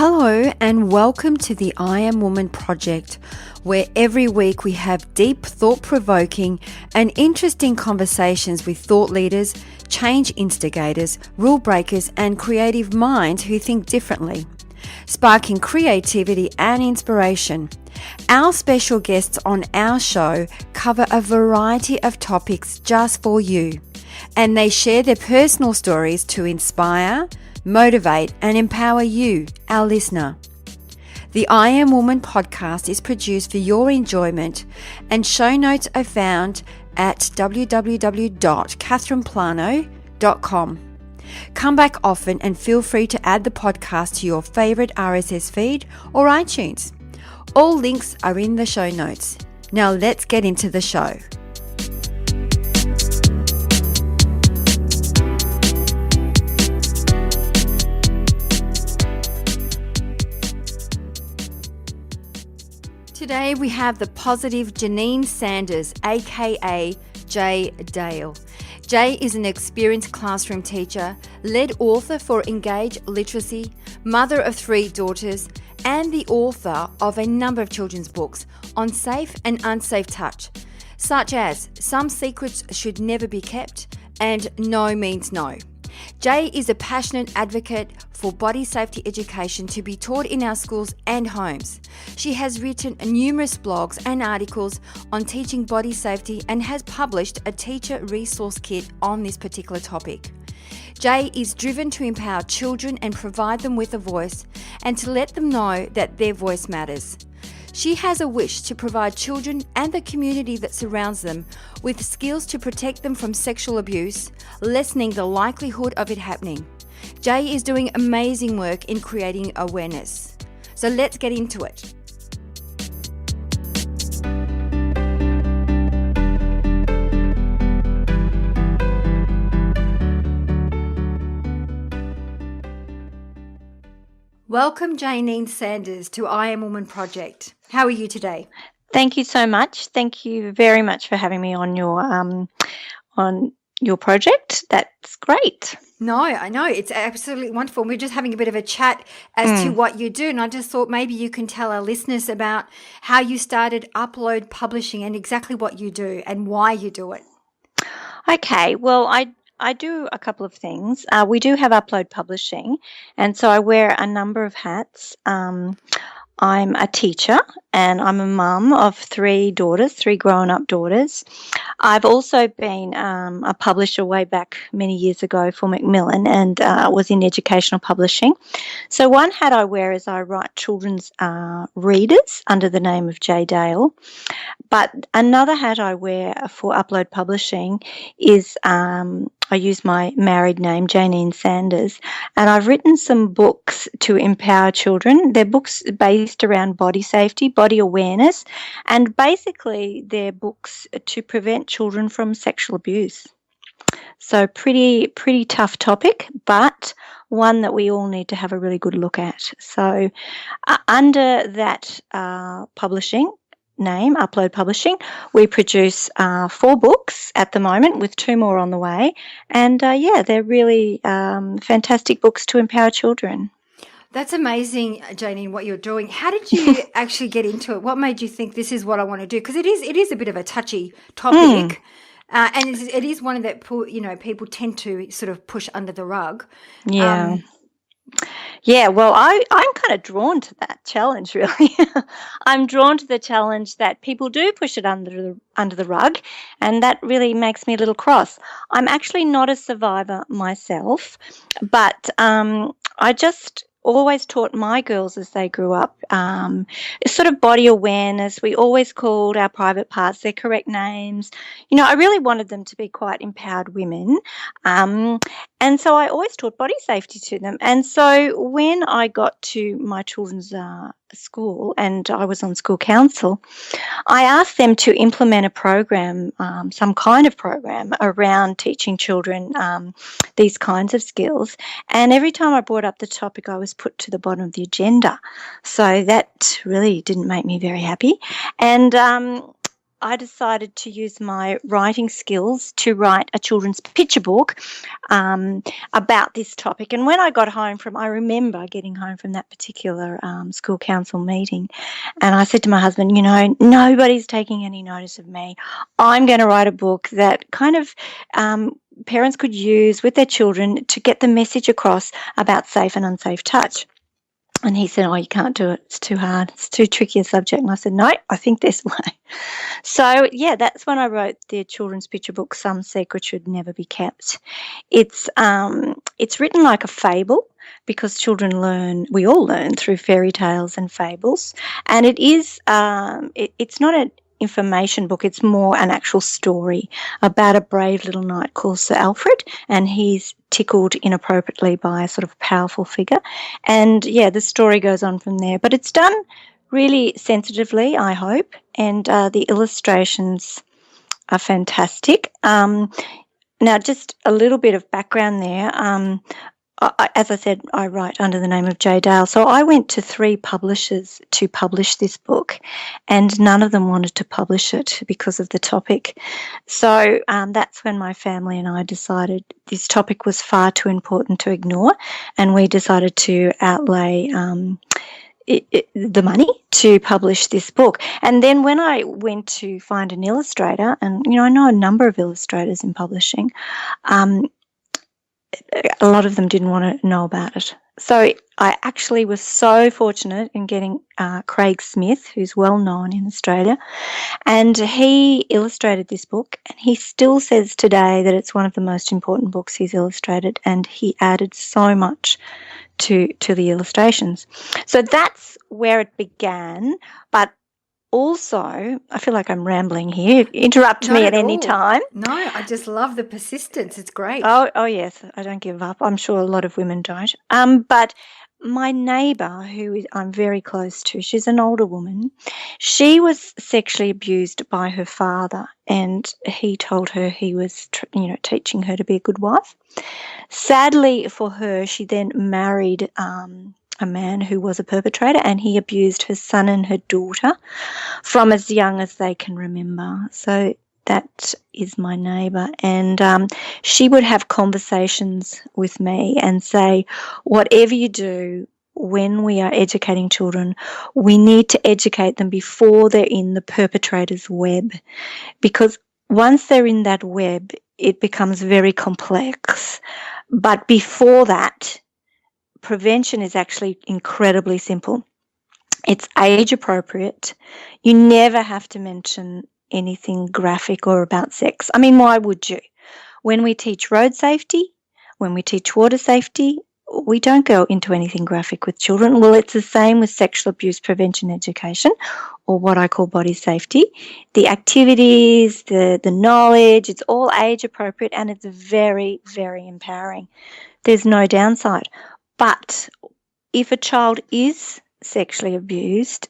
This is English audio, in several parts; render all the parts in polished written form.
Hello and welcome to the I Am Woman project, where every week we have deep, thought-provoking and interesting conversations with thought leaders, change instigators, rule breakers and creative minds who think differently, sparking creativity and inspiration. Our special guests on our show cover a variety of topics just for you, and they share their personal stories to inspire, motivate and empower you, our listener. The I Am Woman podcast is produced for your enjoyment, and show notes are found at www.catherineplano.com. Come back often and feel free to add the podcast to your favourite RSS feed or iTunes. All links are in the show notes. Now let's get into the show. Today we have the positive Jayneen Sanders, aka Jay Dale. Jay is an experienced classroom teacher, lead author for Engage Literacy, mother of 3 daughters, and the author of a number of children's books on safe and unsafe touch, such as Some Secrets Should Never Be Kept and No Means No. Jay is a passionate advocate for body safety education to be taught in our schools and homes. She has written numerous blogs and articles on teaching body safety and has published a teacher resource kit on this particular topic. Jay is driven to empower children and provide them with a voice and to let them know that their voice matters. She has a wish to provide children and the community that surrounds them with skills to protect them from sexual abuse, lessening the likelihood of it happening. Jay is doing amazing work in creating awareness. So let's get into it. Welcome, Jayneen Sanders, to I Am Woman project. How are you today? Thank you so much. Thank you very much for having me on your project. That's great. No, I know. It's absolutely wonderful. We're just having a bit of a chat as to what you do. And I just thought maybe you can tell our listeners about how you started Upload Publishing and exactly what you do and why you do it. Okay. Well, I do a couple of things. We do have Upload Publishing, and so I wear a number of hats. I'm a teacher and I'm a mum of 3 daughters, 3 grown-up daughters. I've also been a publisher way back many years ago for Macmillan and was in educational publishing. So one hat I wear is I write children's readers under the name of Jay Dale. But another hat I wear for Upload Publishing is I use my married name, Jayneen Sanders, and I've written some books to empower children. They're books based around body safety, body awareness, and basically they're books to prevent children from sexual abuse. So pretty tough topic, but one that we all need to have a really good look at. So under that publishing name, Upload Publishing, we produce 4 books at the moment with 2 more on the way. And they're really fantastic books to empower children. That's amazing, Jayneen, what you're doing. How did you actually get into it? What made you think this is what I want to do? Because it is a bit of a touchy topic. And it is one that people tend to sort of push under the rug. Yeah. Well, I'm kind of drawn to that challenge, really. I'm drawn to the challenge that people do push it under the rug, and that really makes me a little cross. I'm actually not a survivor myself, but I just always taught my girls as they grew up sort of body awareness. We always called our private parts their correct names. I really wanted them to be quite empowered women. And so I always taught body safety to them. And so when I got to my children's school and I was on school council, I asked them to implement a program, some kind of program around teaching children these kinds of skills. And every time I brought up the topic, I was put to the bottom of the agenda. So that really didn't make me very happy. And I decided to use my writing skills to write a children's picture book about this topic. And when I remember getting home from that particular school council meeting, and I said to my husband, nobody's taking any notice of me. I'm going to write a book that kind of parents could use with their children to get the message across about safe and unsafe touch. And he said, you can't do it. It's too hard. It's too tricky a subject. And I said, no, I think there's a way. So, that's when I wrote the children's picture book, Some Secrets Should Never Be Kept. It's written like a fable because we all learn through fairy tales and fables. And it is, it's not an information book, it's more an actual story about a brave little knight called Sir Alfred, and he's tickled inappropriately by a sort of powerful figure. And the story goes on from there. But it's done really sensitively, I hope, and the illustrations are fantastic. Now, just a little bit of background there. As I said, I write under the name of J. Dale. So I went to 3 publishers to publish this book, and none of them wanted to publish it because of the topic. So that's when my family and I decided this topic was far too important to ignore, and we decided to outlay the money to publish this book. And then when I went to find an illustrator, and I know a number of illustrators in publishing, a lot of them didn't want to know about it. So I actually was so fortunate in getting Craig Smith, who's well known in Australia, and he illustrated this book, and he still says today that it's one of the most important books he's illustrated, and he added so much to the illustrations. So that's where it began, but also, I feel like I'm rambling here. Interrupt me at any time. No, I just love the persistence. It's great. Oh yes, I don't give up. I'm sure a lot of women don't. But my neighbour, who I'm very close to, she's an older woman. She was sexually abused by her father, and he told her he was, teaching her to be a good wife. Sadly for her, she then married a man who was a perpetrator, and he abused her son and her daughter from as young as they can remember. So that is my neighbour, and she would have conversations with me and say, whatever you do, when we are educating children, we need to educate them before they're in the perpetrator's web, because once they're in that web, it becomes very complex. But before that, prevention is actually incredibly simple. It's age appropriate. You never have to mention anything graphic or about sex. I mean, why would you? When we teach road safety, when we teach water safety, we don't go into anything graphic with children. Well, it's the same with sexual abuse prevention education, or what I call body safety. The activities, the knowledge, it's all age appropriate, and it's very, very empowering. There's no downside. But if a child is sexually abused,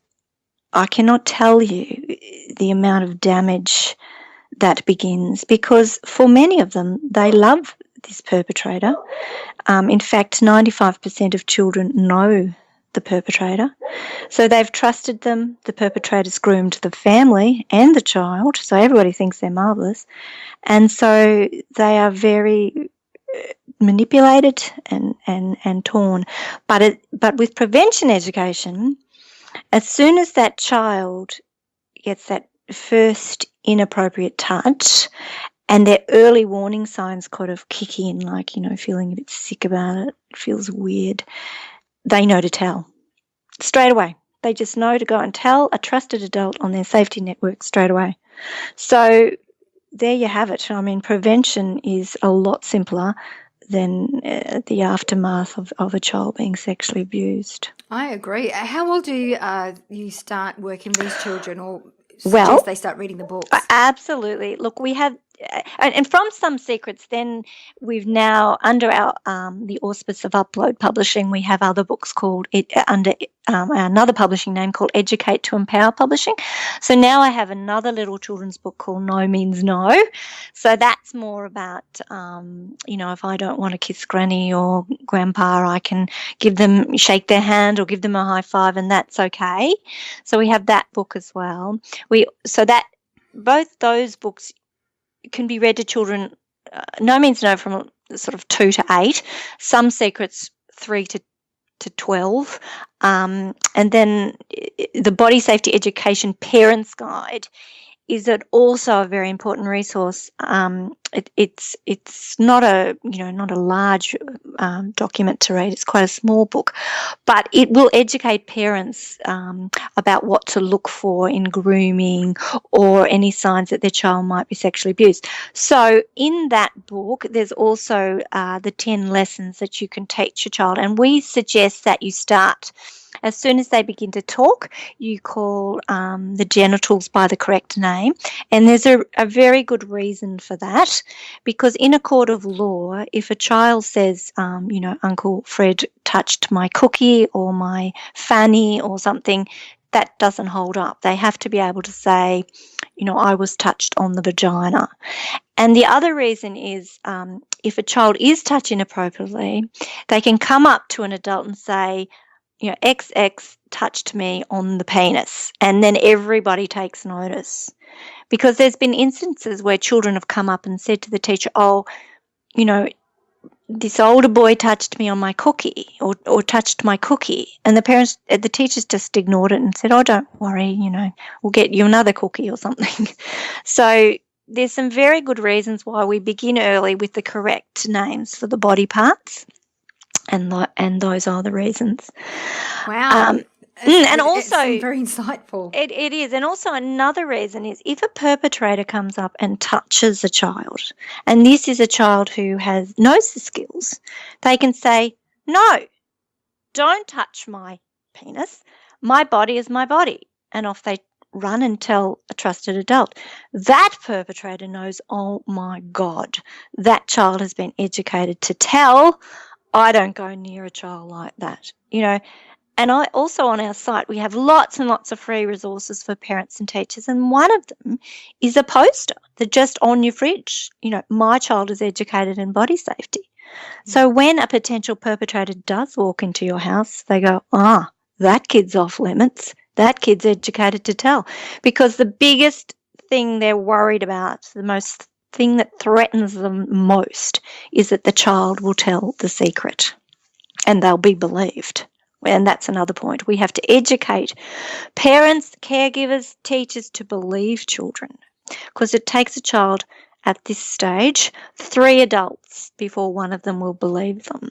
I cannot tell you the amount of damage that begins, because for many of them, they love this perpetrator. In fact, 95% of children know the perpetrator. So they've trusted them. The perpetrator's groomed the family and the child, so everybody thinks they're marvellous. And so they are very manipulated and torn. But with prevention education, as soon as that child gets that first inappropriate touch and their early warning signs kind of kick in, like, feeling a bit sick about it, feels weird, they know to tell straight away. They just know to go and tell a trusted adult on their safety network straight away. So there you have it. I mean, prevention is a lot simpler than the aftermath of a child being sexually abused. I agree. How old do you start working with these children, or Well, they start reading the books? Absolutely. Look, we have, and from Some Secrets, then we've now, under our the auspice of Upload Publishing, we have other books called under another publishing name called Educate to Empower Publishing. So now I have another little children's book called No Means No. So that's more about, if I don't want to kiss Granny or Grandpa, I can shake their hand or give them a high five, and that's okay. So we have that book as well. So that both those books can be read to children, no means no, from sort of 2 to 8, Some Secrets 3 to 12, and then the Body Safety Education Parents Guide is also a very important resource. It's not a large document to read. It's quite a small book, but it will educate parents about what to look for in grooming or any signs that their child might be sexually abused. So in that book, there's also the 10 lessons that you can teach your child, and we suggest that you start as soon as they begin to talk. You call the genitals by the correct name. And there's a very good reason for that, because in a court of law, if a child says, Uncle Fred touched my cookie or my fanny or something, that doesn't hold up. They have to be able to say, I was touched on the vagina. And the other reason is if a child is touched inappropriately, they can come up to an adult and say, XX touched me on the penis, and then everybody takes notice. Because there's been instances where children have come up and said to the teacher, this older boy touched me on my cookie or touched my cookie. And the teachers just ignored it and said, oh, don't worry, we'll get you another cookie or something. So there's some very good reasons why we begin early with the correct names for the body parts. And those are the reasons. Wow. And also, it's very insightful. It is. And also another reason is if a perpetrator comes up and touches a child, and this is a child who knows the skills, they can say, no, don't touch my penis. My body is my body. And off they run and tell a trusted adult. That perpetrator knows, oh my God, that child has been educated to tell. I don't go near a child like that, And I also on our site, we have lots and lots of free resources for parents and teachers. And one of them is a poster that's just on your fridge. My child is educated in body safety. So when a potential perpetrator does walk into your house, they go, that kid's off limits. That kid's educated to tell. Because the biggest thing they're worried about, the most thing that threatens them most, is that the child will tell the secret and they'll be believed. And that's another point. We have to educate parents, caregivers, teachers to believe children, because it takes a child at this stage 3 adults before one of them will believe them.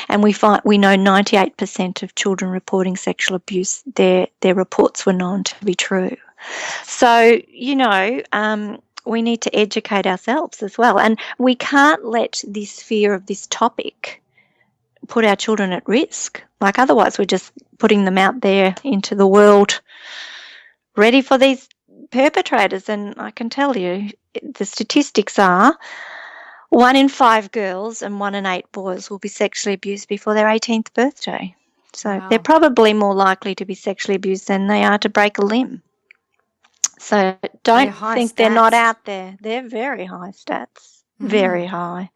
And we know 98% of children reporting sexual abuse, their reports were known to be true. So, we need to educate ourselves as well. And we can't let this fear of this topic put our children at risk. Like otherwise we're just putting them out there into the world ready for these perpetrators. And I can tell you, the statistics are 1 in 5 girls and 1 in 8 boys will be sexually abused before their 18th birthday. So They're probably more likely to be sexually abused than they are to break a limb. So don't think they're not out there. They're very high stats, very high.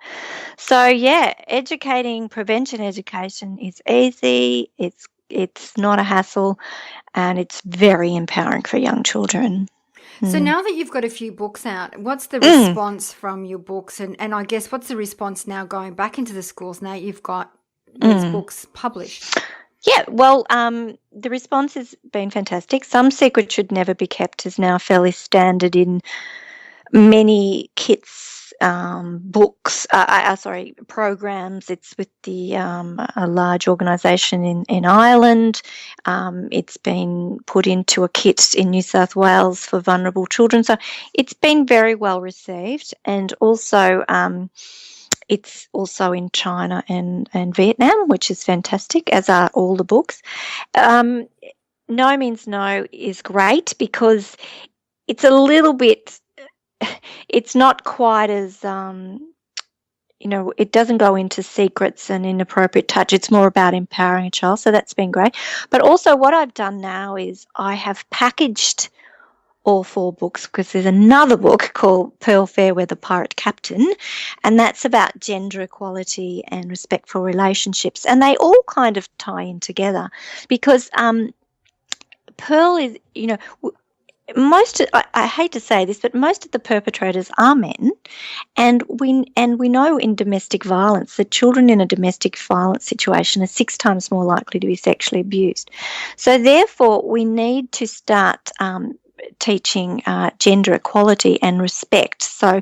So, educating, prevention education is easy. It's not a hassle, and it's very empowering for young children. So now that you've got a few books out, what's the response from your books? And I guess what's the response now going back into the schools now you've got these books published? Yeah, well, the response has been fantastic. Some Secrets Should Never Be Kept is now fairly standard in many kits, books, programs. It's with a large organisation in Ireland. It's been put into a kit in New South Wales for vulnerable children. So it's been very well received, and also it's also in China and Vietnam, which is fantastic, as are all the books. No Means No is great because it's a little bit, it's not quite as, it doesn't go into secrets and inappropriate touch. It's more about empowering a child. So that's been great. But also what I've done now is I have packaged all 4 books, because there's another book called Pearl Fairweather Pirate Captain, and that's about gender equality and respectful relationships. And they all kind of tie in together because Pearl is, I hate to say this, but most of the perpetrators are men, and we know in domestic violence that children in a domestic violence situation are 6 times more likely to be sexually abused. So therefore, we need to start teaching gender equality and respect. So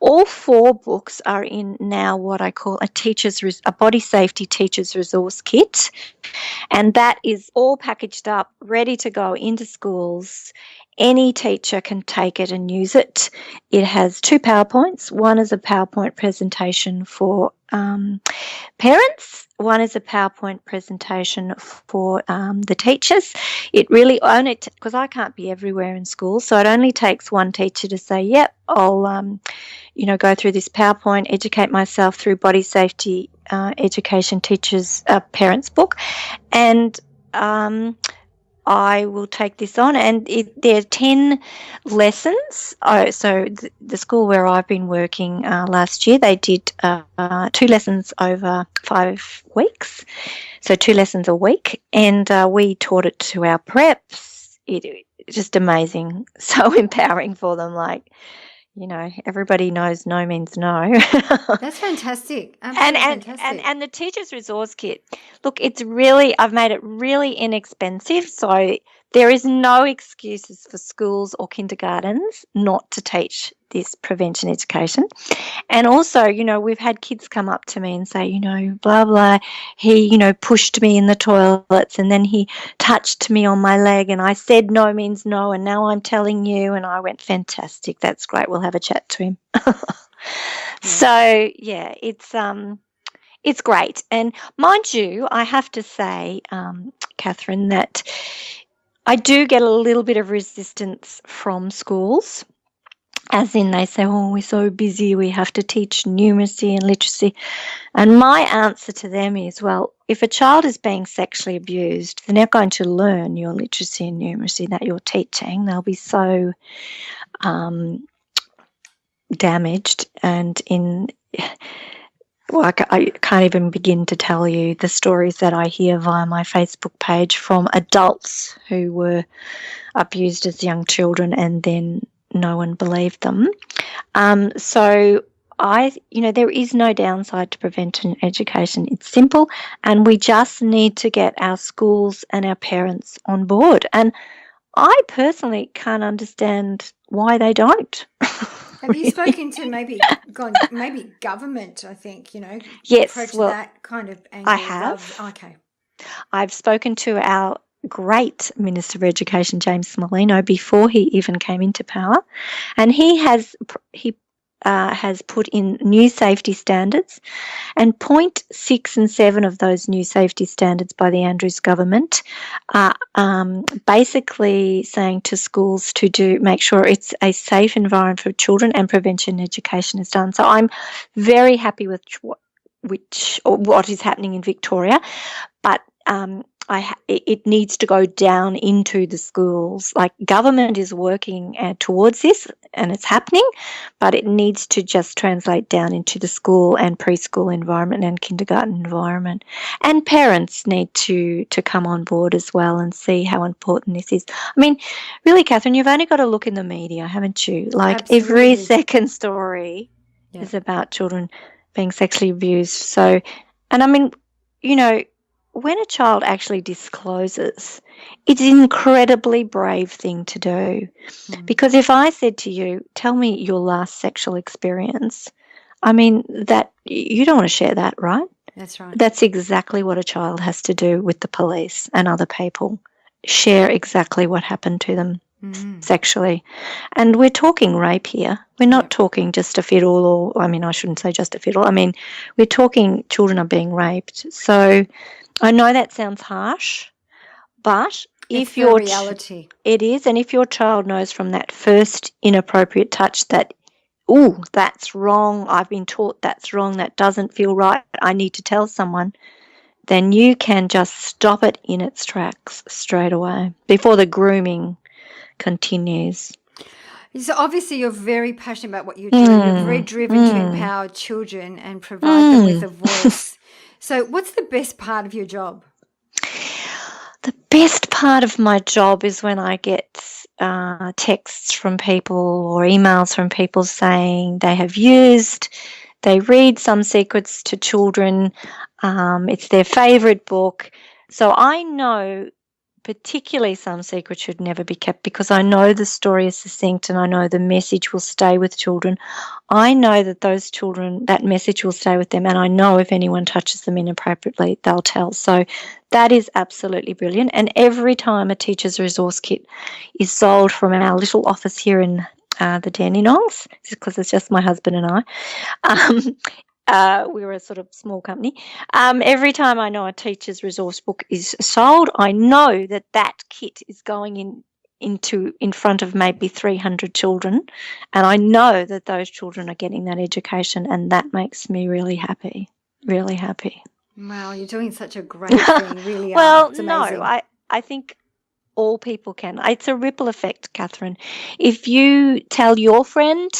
all 4 books are in now what I call a body safety teacher's resource kit, and that is all packaged up, ready to go into schools. Any teacher can take it and use it. It has 2 PowerPoints. One is a PowerPoint presentation for parents. One is a PowerPoint presentation for the teachers. It really only, because I can't be everywhere in school, so it only takes one teacher to say, yep, I'll go through this PowerPoint, educate myself through body safety education teachers' parents book, and I will take this on. And there are 10 lessons. So the school where I've been working last year, they did 2 lessons over 5 weeks. So 2 lessons a week. And we taught it to our preps. It's just amazing. So empowering for them. Like, everybody knows no means no. That's fantastic. Absolutely fantastic. And the teacher's resource kit, look, I've made it really inexpensive. So there is no excuses for schools or kindergartens not to teach this prevention education. And also, we've had kids come up to me and say, blah, blah, he, pushed me in the toilets and then he touched me on my leg and I said no means no and now I'm telling you. And I went, fantastic, that's great, we'll have a chat to him. So, yeah, it's great. And mind you, I have to say, Catherine, that I do get a little bit of resistance from schools, as in they say, oh, we're so busy, we have to teach numeracy and literacy. And my answer to them is, well, if a child is being sexually abused, they're not going to learn your literacy and numeracy that you're teaching. They'll be so damaged and I can't even begin to tell you the stories that I hear via my Facebook page from adults who were abused as young children and then no one believed them. So there is no downside to prevention education. It's simple, and we just need to get our schools and our parents on board. And I personally can't understand why they don't. Have you spoken to maybe government, I think, Yes, approach well, that kind of angle? I have. Okay. I've spoken to our great Minister of Education, James Molino, before he even came into power, and he has put in new safety standards, and point 6 and 7 of those new safety standards by the Andrews government are basically saying to schools to make sure it's a safe environment for children and prevention education is done. So I'm very happy with what is happening in Victoria, but it needs to go down into the schools. Like, government is working towards this and it's happening, but it needs to just translate down into the school and preschool environment and kindergarten environment. And parents need to come on board as well and see how important this is. I mean, really, Catherine, you've only got to look in the media, haven't you? Like, Absolutely. every second story is about children being sexually abused. So, and I mean, when a child actually discloses, it's an incredibly brave thing to do. Because if I said to you, tell me your last sexual experience, I mean, that you don't want to share that, right? That's right. That's exactly what a child has to do with the police and other people. Share exactly what happened to them sexually. And we're talking rape here. We're not talking just a fiddle, or, I mean, I shouldn't say just a fiddle. I mean, we're talking children are being raped. So I know that sounds harsh, but it's the reality. It is, and if your child knows from that first inappropriate touch that, ooh, that's wrong, I've been taught that's wrong, that doesn't feel right, I need to tell someone, then you can just stop it in its tracks straight away before the grooming continues. So obviously you're very passionate about what you do. You're very driven to empower children and provide them with a voice. So what's the best part of your job? The best part of my job is when I get texts from people or emails from people saying they read Some Secrets to Children. It's their favorite book. So I know particularly Some Secrets Should Never Be Kept, because I know the story is succinct and I know the message will stay with children. I know that those children, that message will stay with them, and I know if anyone touches them inappropriately, they'll tell. So that is absolutely brilliant. And every time a teacher's resource kit is sold from our little office here in the Dandenongs, because it's just my husband and I, um, we're a sort of small company. Every time I know a teacher's resource book is sold, I know that that kit is going in front of maybe 300 children, and I know that those children are getting that education, and that makes me really happy, really happy. Wow, you're doing such a great thing, really are. Well, It's no, amazing. I think all people can. It's a ripple effect, Catherine. If you tell your friend,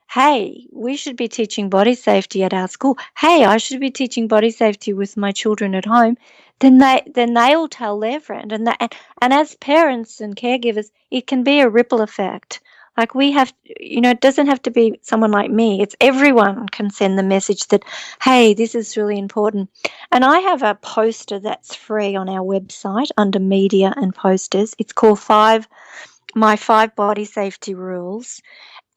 hey, we should be teaching body safety at our school. Hey, I should be teaching body safety with my children at home. Then they'll tell their friend, and as parents and caregivers, it can be a ripple effect. Like we have, it doesn't have to be someone like me. It's everyone can send the message that, hey, this is really important. And I have a poster that's free on our website under media and posters. It's called My 5 Body Safety Rules.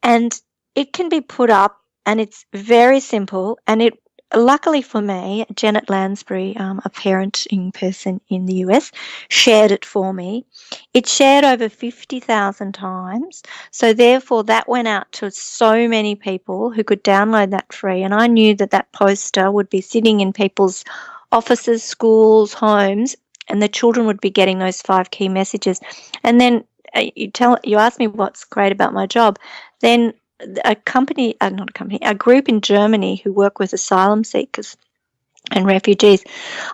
And it can be put up, and it's very simple. And it, luckily for me, Janet Lansbury, a parenting person in the US, shared it for me. It shared over 50,000 times. So therefore, that went out to so many people who could download that free. And I knew that that poster would be sitting in people's offices, schools, homes, and the children would be getting those 5 key messages. And then you asked me what's great about my job. Then a group in Germany who work with asylum seekers and refugees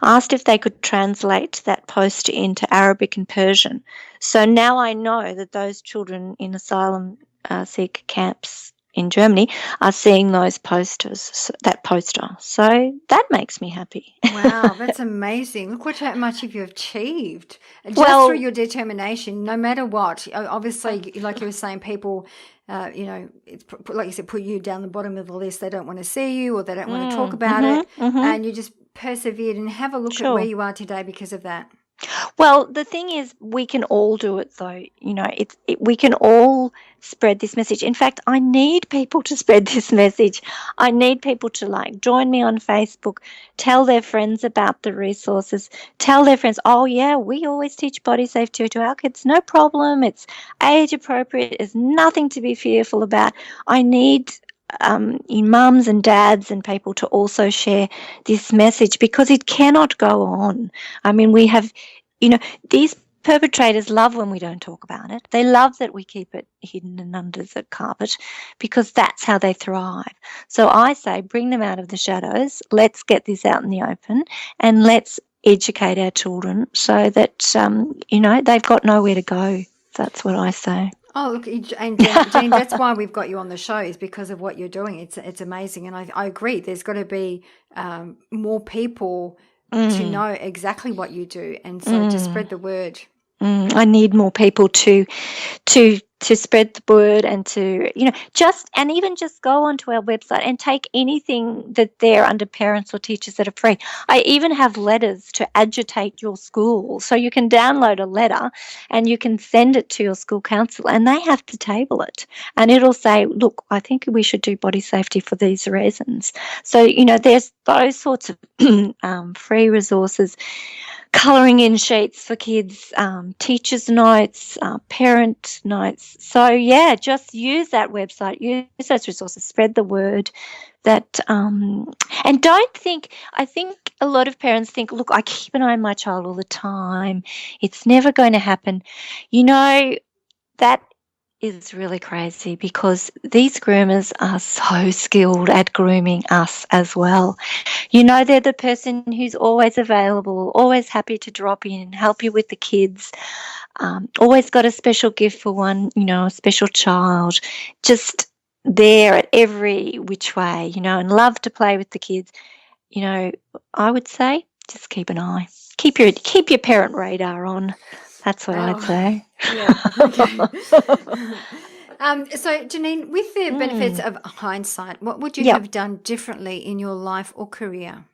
asked if they could translate that poster into Arabic and Persian. So now I know that those children in asylum seeker camps in Germany are seeing those posters, that poster. So that makes me happy. Wow, that's amazing. Look how much you've achieved just through Well, your determination, no matter what. Obviously, like you were saying, people, like you said, put you down the bottom of the list. They don't want to see you or they don't want to talk about it. And you just persevered, and have a look at where sure. you are today because of that. Well, the thing is, we can all do it, though. We can all spread this message. In fact, I need people to spread this message. I need people to join me on Facebook, tell their friends about the resources, tell their friends, oh yeah, we always teach body safety to our kids. No problem. It's age appropriate. There's nothing to be fearful about. I need mums and dads and people to also share this message, because it cannot go on. I mean, we have, these perpetrators love when we don't talk about it. They love that we keep it hidden and under the carpet, because that's how they thrive. So I say, bring them out of the shadows. Let's get this out in the open, and let's educate our children so that, they've got nowhere to go. That's what I say. Oh, look, and Jane, that's why we've got you on the show, is because of what you're doing. It's amazing, and I agree. There's got to be more people to know exactly what you do, and so to spread the word. I need more people to spread the word, and to even just go onto our website and take anything that they're under parents or teachers that are free. I even have letters to agitate your school, so you can download a letter and you can send it to your school council, and they have to table it, and it'll say, look, I think we should do body safety for these reasons. So there's those sorts of free resources. Colouring in sheets for kids, teachers' notes, parent notes. So, yeah, just use that website, use those resources, spread the word. And don't think, I think a lot of parents think, look, I keep an eye on my child all the time. It's never going to happen. That is really crazy, because these groomers are so skilled at grooming us as well. They're the person who's always available, always happy to drop in and help you with the kids, always got a special gift for one, a special child, just there at every which way, and love to play with the kids. I would say just keep an eye. keep your parent radar on. That's what I'd Oh, say. yeah. Okay. So, Janine, with the benefits of hindsight, what would you Yep. have done differently in your life or career?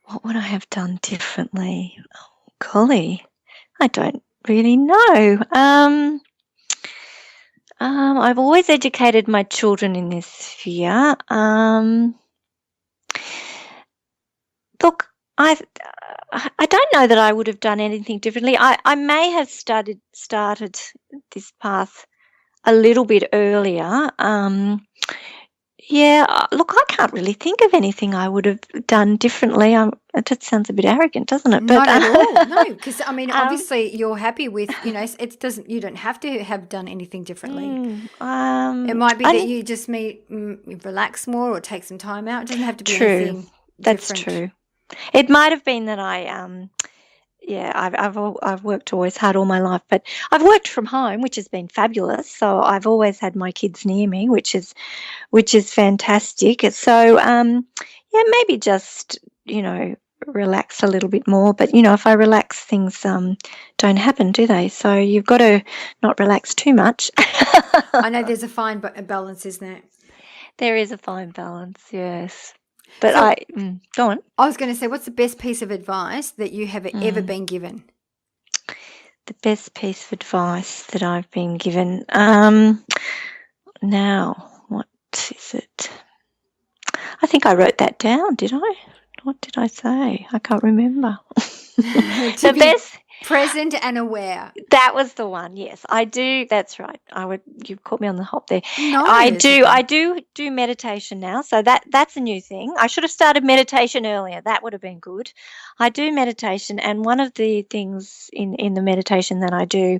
What would I have done differently? Oh, golly, I don't really know. I've always educated my children in this sphere. Look, I don't know that I would have done anything differently. I may have started this path a little bit earlier. Look, I can't really think of anything I would have done differently. It just sounds a bit arrogant, doesn't it? Not at all. No, because I mean, um, obviously, you're happy with, it doesn't. You don't have to have done anything differently. It might be that you just relax more or take some time out. It doesn't have to be true. anything That's different. true. It might have been that I've worked always hard all my life, but I've worked from home, which has been fabulous. So I've always had my kids near me, which is fantastic. So maybe just relax a little bit more. But if I relax, things don't happen, do they? So you've got to not relax too much. I know there's a fine balance, isn't there? There is a fine balance, yes. But go on. I was going to say, what's the best piece of advice that you have ever been given? The best piece of advice that I've been given. Now, what is it? I think I wrote that down, did I? What did I say? I can't remember. To be present and aware. That was the one. Yes, I do. That's right. You've caught me on the hop there. No, I do meditation now. So that's a new thing. I should have started meditation earlier. That would have been good. I do meditation, and one of the things in the meditation that I do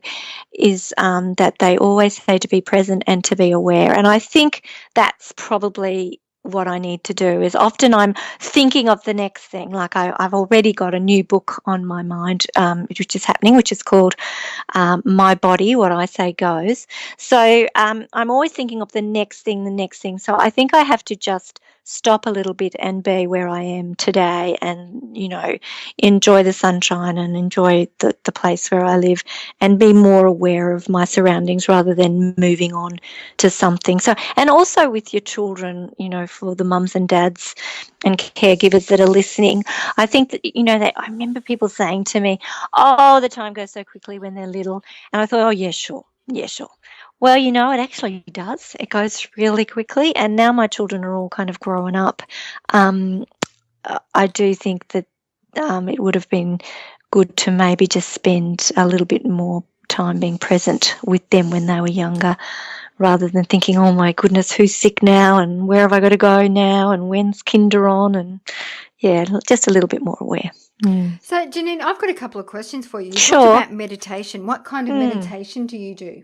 is that they always say to be present and to be aware. And I think that's probably what I need to do. Is often I'm thinking of the next thing. Like I've already got a new book on my mind, which is happening, which is called My Body, What I Say Goes. So I'm always thinking of the next thing. So I think I have to just stop a little bit and be where I am today and, enjoy the sunshine and enjoy the place where I live and be more aware of my surroundings rather than moving on to something. So, and also with your children, for the mums and dads and caregivers that are listening, I think that, that I remember people saying to me, oh, the time goes so quickly when they're little. And I thought, oh, yeah, sure. Well, it actually does. It goes really quickly. And now my children are all kind of growing up. I do think that it would have been good to maybe just spend a little bit more time being present with them when they were younger, rather than thinking, oh my goodness, who's sick now and where have I got to go now and when's kinder on, and just a little bit more aware. So, Janine, I've got a couple of questions for you. You Sure. talked about meditation. What kind of meditation do you do?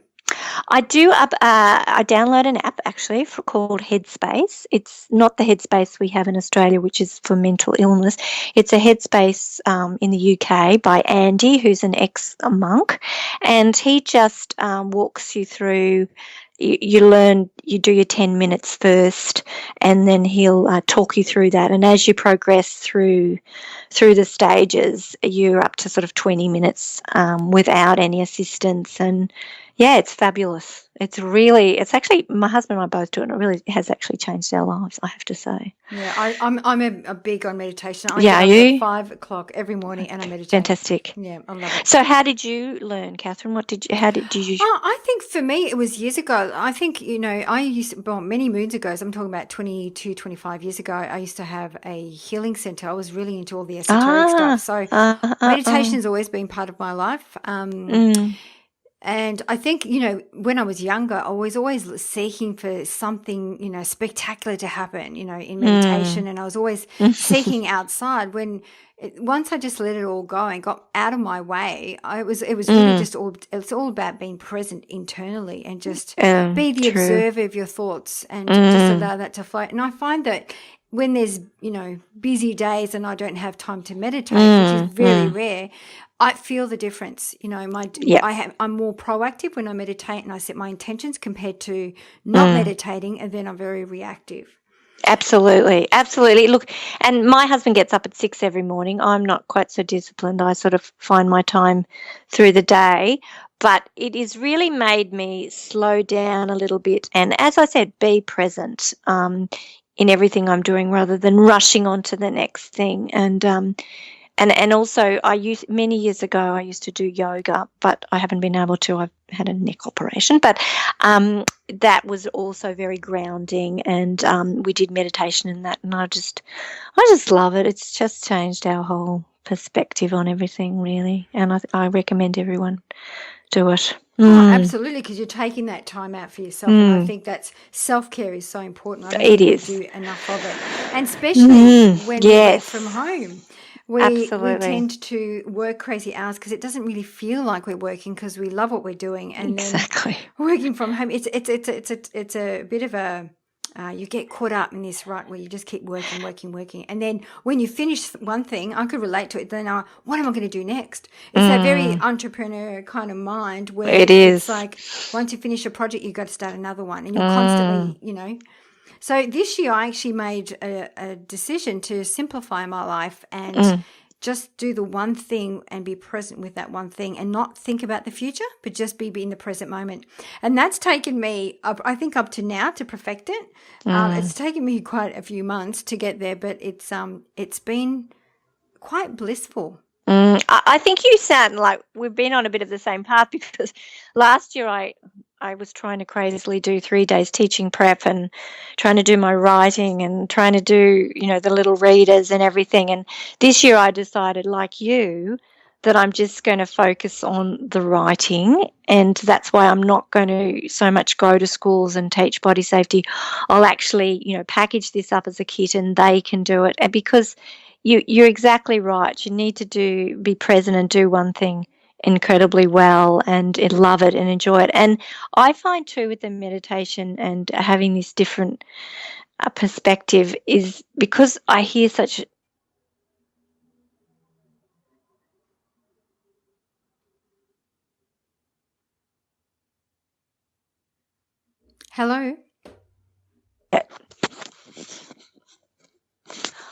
I do. I download an app actually called Headspace. It's not the Headspace we have in Australia, which is for mental illness. It's a Headspace in the UK by Andy, who's an ex-monk, and he just walks you through. You do your 10 minutes first, and then he'll talk you through that. And as you progress through the stages, you're up to sort of 20 minutes without any assistance. And it's fabulous. It's actually, my husband and I both do it, and it really has actually changed our lives, I have to say. Yeah, I'm a big on meditation. I Yeah, get are up you? at 5 o'clock every morning and I meditate. Fantastic. Yeah, I love it. So how did you learn, Catherine? How did you? I think for me it was years ago. I think, many moons ago, so I'm talking about 22, 25 years ago, I used to have a healing center. I was really into all the esoteric stuff. So meditation has always been part of my life. And I think, when I was younger, I was always seeking for something, spectacular to happen, in meditation. And I was always seeking outside. Once I just let it all go and got out of my way, it was really it's all about being present internally and just be the observer of your thoughts and just allow that to flow. And I find that when there's, busy days and I don't have time to meditate, which is very rare, I feel the difference. I'm more proactive when I meditate and I set my intentions compared to not meditating, and then I'm very reactive. Absolutely, absolutely. Look, and my husband gets up at 6 every morning. I'm not quite so disciplined. I sort of find my time through the day, but it has really made me slow down a little bit and, as I said, be present in everything I'm doing rather than rushing on to the next thing. And also, I used many years ago. I used to do yoga, but I haven't been able to. I've had a neck operation, but that was also very grounding. And we did meditation in that, and I just love it. It's just changed our whole perspective on everything, really. And I recommend everyone do it. Oh, absolutely, because you're taking that time out for yourself. And I think that's self-care is so important. I don't It think we is. do enough of it. And especially when we work Yes, from home. We absolutely. tend to work crazy hours because it doesn't really feel like we're working because we love what we're doing. And then Exactly. working from home, it's a bit of a you get caught up in this rut where you just keep working, and then when you finish one thing, I could relate to it. Then, what am I going to do next? It's that very entrepreneur kind of mind where It it's is. like once you finish a project, you've got to start another one, and you're constantly, So this year, I actually made a decision to simplify my life and just do the one thing and be present with that one thing and not think about the future, but just be in the present moment. And that's taken me, I think, up to now to perfect it. It's taken me quite a few months to get there, but it's been quite blissful. I think you sound like we've been on a bit of the same path because last year I was trying to crazily do 3 days teaching prep and trying to do my writing and trying to do, the little readers and everything. And this year I decided, like you, that I'm just going to focus on the writing. And that's why I'm not going to so much go to schools and teach body safety. I'll actually, package this up as a kit and they can do it. And because you're exactly right. You need to be present and do one thing incredibly well and love it and enjoy it. And I find too with the meditation and having this different perspective is because I hear such. Hello?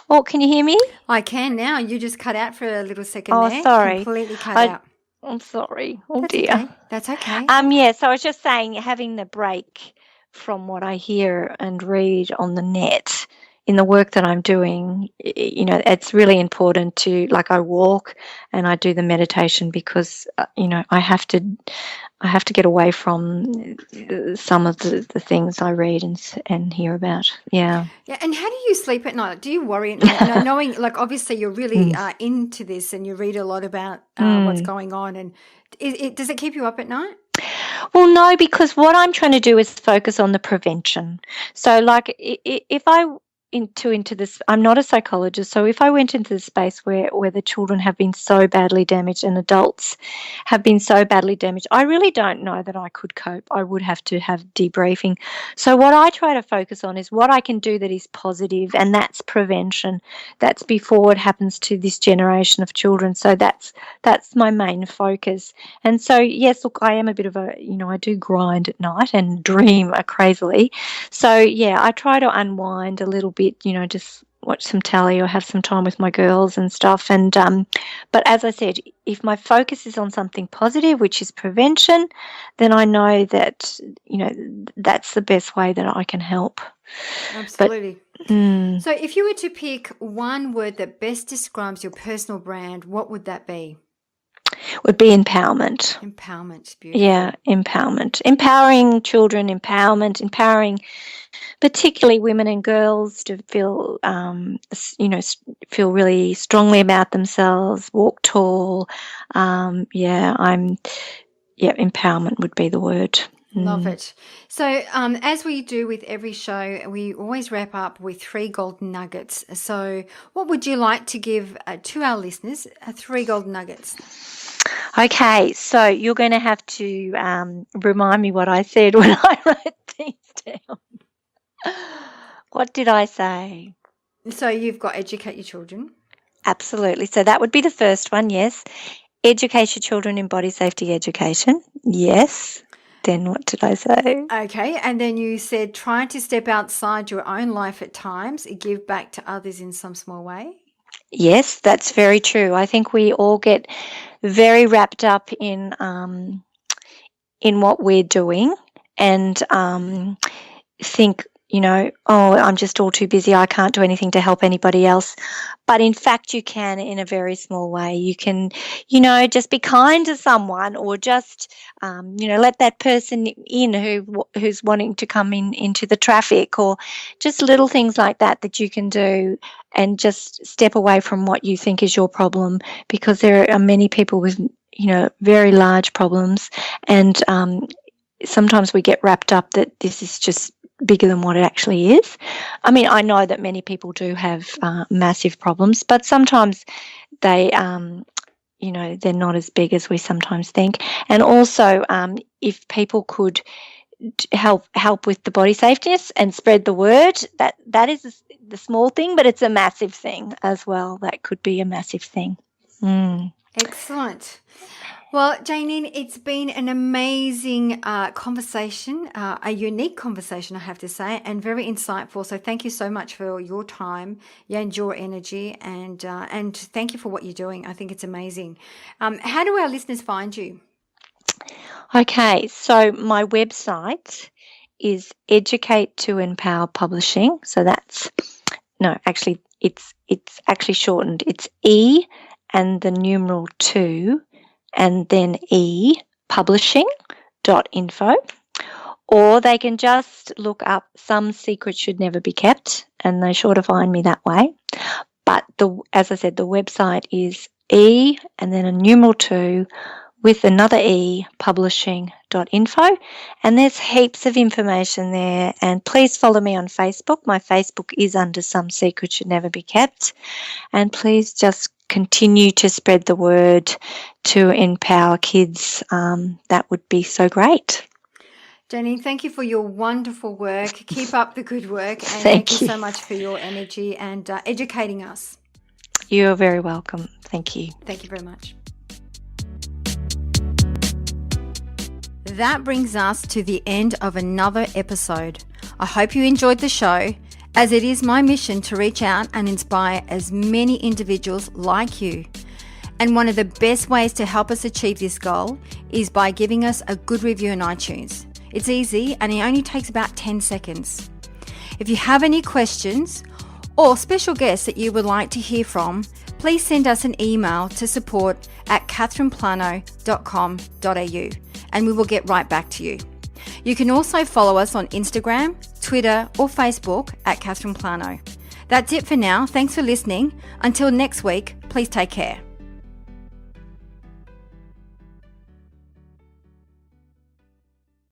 Oh, can you hear me? I can now. You just cut out for a little second Oh, there. sorry. Completely cut out. I'm sorry. Oh That's dear. okay. That's okay. Yeah, so I was just saying having the break from what I hear and read on the net in the work that I'm doing, it's really important to, like, I walk and I do the meditation because I have to get away from some of the things I read and hear about. Yeah. Yeah, and how do you sleep at night? Do you worry at night? Knowing, like, obviously you're really into this and you read a lot about what's going on, and does it keep you up at night? Well, no, because what I'm trying to do is focus on the prevention. So, like, if I into this, I'm not a psychologist, so if I went into the space where the children have been so badly damaged and adults have been so badly damaged, I really don't know that I could cope. I would have to have debriefing. So what I try to focus on is what I can do that is positive, and that's prevention. That's before it happens to this generation of children. So that's my main focus. And so, yes, look, I am a bit of a, I do grind at night and dream crazily. So, yeah, I try to unwind a little bit, just watch some telly or have some time with my girls and stuff. And but as I said, if my focus is on something positive, which is prevention, then I know that, that's the best way that I can help. Absolutely. So if you were to pick one word that best describes your personal brand, what would that be? Would be empowerment. Empowerment, beautiful. Yeah, empowerment. Empowering children, empowering particularly women and girls to feel, feel really strongly about themselves, walk tall. Empowerment would be the word. Love it. So, as we do with every show, we always wrap up with 3 golden nuggets. So, what would you like to give to our listeners? 3 golden nuggets. Okay, so you're going to have to remind me what I said when I wrote things down. What did I say? So, you've got educate your children. Absolutely. So that would be the first one, yes. Educate your children in body safety education. Yes. then what did I say? Okay, and then you said try to step outside your own life at times, give back to others in some small way. Yes, that's very true. I think we all get very wrapped up in what we're doing and think, oh, I'm just all too busy. I can't do anything to help anybody else. But in fact, you can in a very small way. You can, just be kind to someone, or just, let that person in who's wanting to come into the traffic, or just little things like that you can do, and just step away from what you think is your problem, because there are many people with, very large problems, and sometimes we get wrapped up that this is just bigger than what it actually is. I mean, I know that many people do have massive problems, but sometimes they, they're not as big as we sometimes think. And also, if people could help with the body safeness and spread the word, that is the small thing, but it's a massive thing as well. That could be a massive thing. Excellent. Well, Jayneen, it's been an amazing conversation, a unique conversation, I have to say, and very insightful. So thank you so much for your time and your energy, and thank you for what you're doing. I think it's amazing. How do our listeners find you? Okay, so my website is Educate to Empower Publishing. So it's actually shortened. It's E and the numeral 2 and then E, publishing.info. Or they can just look up Some Secrets Should Never Be Kept, and they're sure to find me that way. But as I said, the website is E and then a numeral 2 with another E, publishing.info. And there's heaps of information there. And please follow me on Facebook. My Facebook is under Some Secrets Should Never Be Kept. And please just continue to spread the word to empower kids. That would be so great. Jayneen, thank you for your wonderful work. Keep up the good work, and Thank you you so much for your energy and educating us. You're very welcome. Thank you. Thank you very much. That brings us to the end of another episode. I hope you enjoyed the show, as it is my mission to reach out and inspire as many individuals like you. And one of the best ways to help us achieve this goal is by giving us a good review on iTunes. It's easy and it only takes about 10 seconds. If you have any questions or special guests that you would like to hear from, please send us an email to support@catherineplano.com.au and we will get right back to you. You can also follow us on Instagram, Twitter or Facebook @Catherine Plano. That's it for now. Thanks for listening. Until next week, please take care.